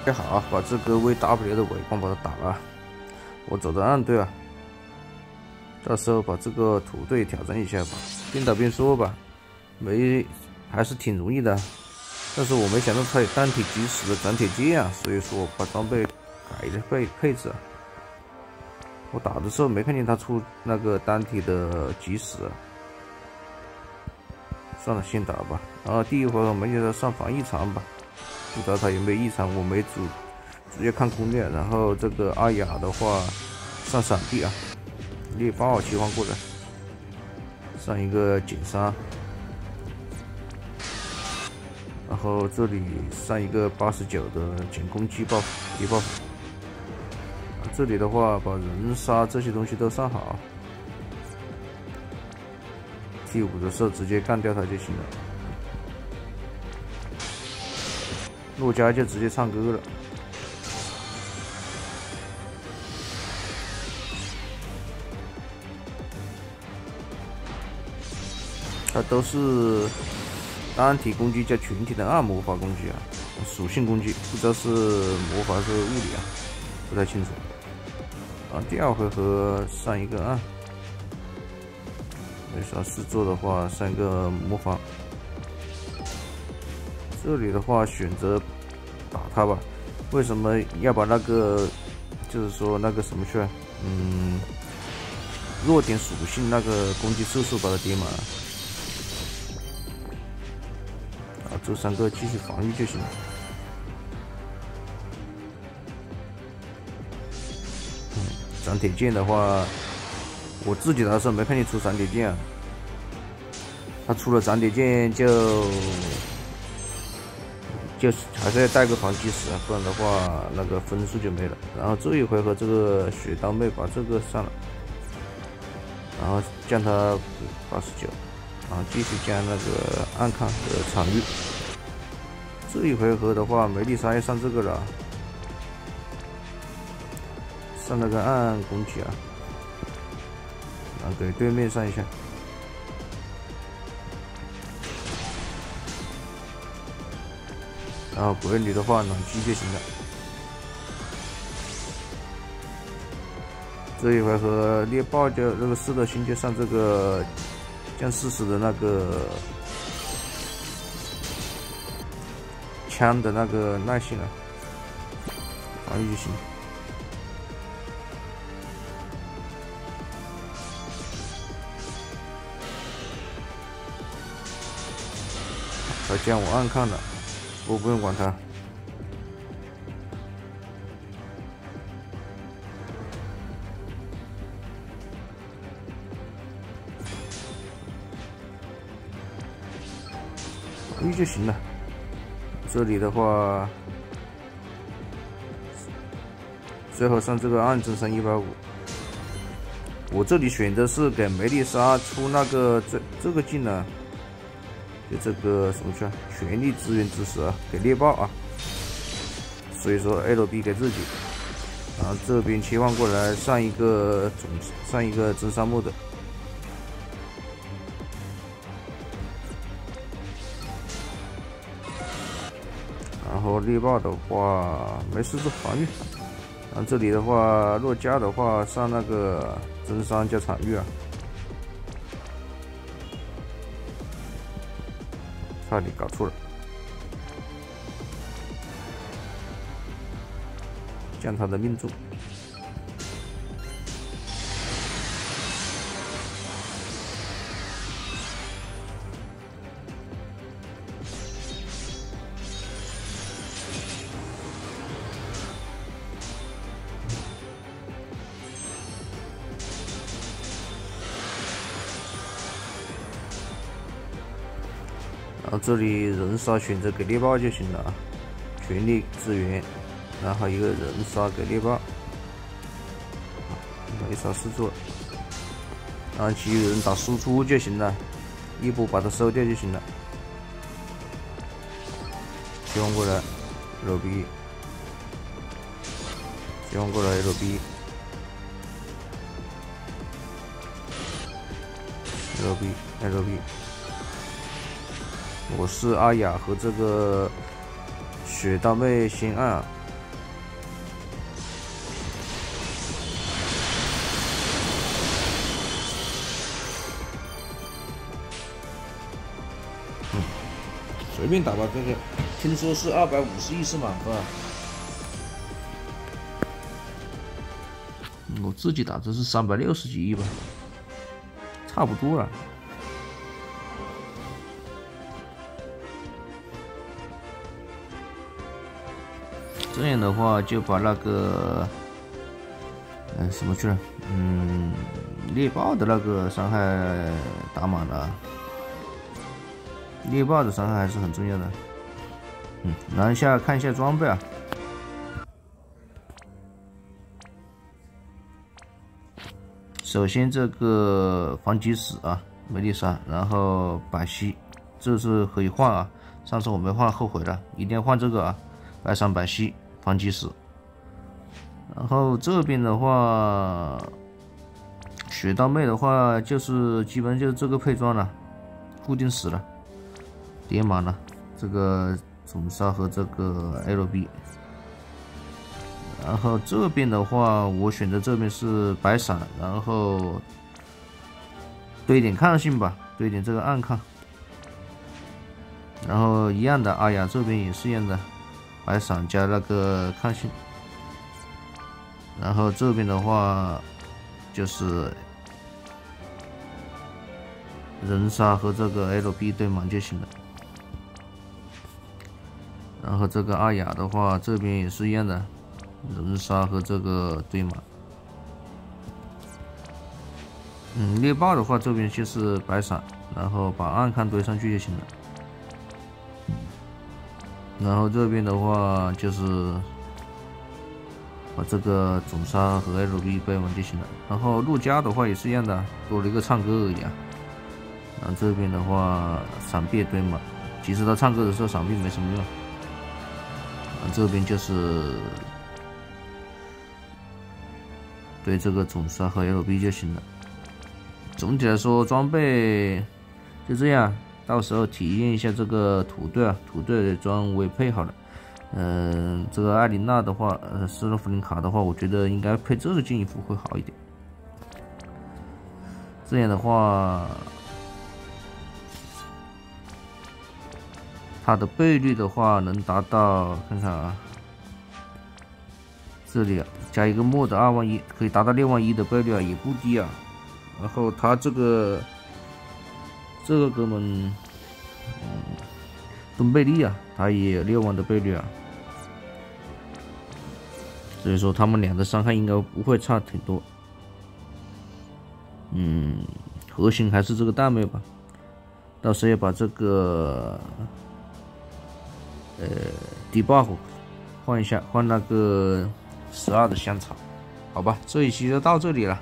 还好，把这个 VW 的尾光把它打了。我走的暗队啊，到时候把这个土队挑战一下吧。边打边说吧，还是挺容易的。但是我没想到他有单体即时的斩铁剑啊，所以说我把装备改了配置啊。我打的时候没看见他出那个单体的即时啊。算了，先打吧。然后第一回合没给他上防异常吧，不知道他有没有异常，我没直接看攻略。然后这个阿雅的话上闪避啊，猎豹切换过来，上一个减伤。然后这里上一个89的减攻击爆敌爆。这里的话把人杀这些东西都上好。T5的时候直接干掉他就行了。洛迦就直接唱歌了。它都是单体攻击加群体的暗魔法攻击啊，属性攻击，不知道是魔法还是物理啊，不太清楚。第二回合上一个暗。没啥事做的话，上一个魔法。这里的话选择打他吧。为什么要把那个，就是说那个什么去？弱点属性那个攻击次数把它叠满。这3个继续防御就行了。斩铁剑的话。我自己打的时候没看见出斩铁剑啊，他出了斩铁剑就还是要带个防击石啊，不然的话那个分数就没了。然后这一回合这个雪刀妹把这个上了，然后降他89，然后继续加那个暗抗的场域。这一回合的话，梅丽莎要上这个了，上那个暗攻击啊。给对面上一下，然后鬼女的话暖机就行了。这一回合猎豹就那个四的星就上这个降40的那个枪的那个耐性了，防御就行。他将我暗抗了，我不用管他。防御就行了。这里的话，最后上这个暗真伤150。我这里选的是给梅丽莎出那个这个技能。就这个什么去？全力支援知识啊，给猎豹啊。所以说 LB 给自己，然后这边切换过来上一个真沙漠的。然后猎豹的话没事做防御。然后这里的话，洛迦的话上那个真伤加场域啊。差点搞错了，降他的命中。然后这里人杀选择给猎豹就行了啊，全力支援，然后一个人杀给猎豹，没啥事做，然后其余人打输出就行了，一波把它收掉就行了。切换过来 ，LB， 切换过来 LB。我是阿雅和这个雪刀妹先按啊，便打吧，这个听说是250亿是满分啊。我自己打这是360几亿吧，差不多了。这样的话就把那个什么去了，猎豹的那个伤害打满了，猎豹的伤害还是很重要的。然后看一下装备啊。首先这个防击死啊，梅丽莎，然后百西，这是可以换啊。上次我没换，后悔了，一定要换这个啊。白闪百西，防击死。然后这边的话，雪刀妹的话就是基本就是这个配装了，固定死了，叠满了这个总杀和这个 LB。然后这边的话，我选择这边是白闪，然后对点抗性吧，对点这个暗抗。然后一样的，阿雅这边也是一样的，白闪加那个抗性。然后这边的话就是人杀和这个 LB 对满就行了。然后这个阿雅的话，这边也是一样的。人杀和这个对满，猎豹的话这边就是白闪，然后把暗抗堆上去就行了。然后这边的话就是把这个总杀和 LB 堆满就行了。然后陆家的话也是一样的，多了一个唱歌而已啊。然后这边的话闪避堆满，其实他唱歌的时候闪避没什么用。这边就是对这个总杀和 LB 就行了。总体来说，装备就这样。到时候体验一下这个土队啊，土队的装我也配好了。这个艾琳娜的话，斯洛弗林卡的话，我觉得应该配这个件衣服会好一点。这样的话，它的倍率的话能达到，看看啊。这里啊，加一个mod 21000，可以达到61000的倍率啊，也不低啊。然后他这个哥们，东贝利啊，他也有6万的倍率啊。所以说他们俩的伤害应该不会差挺多。核心还是这个大妹吧。到时候要把这个debuff 换一下，换那个12的香草。好吧，这一期就到这里了。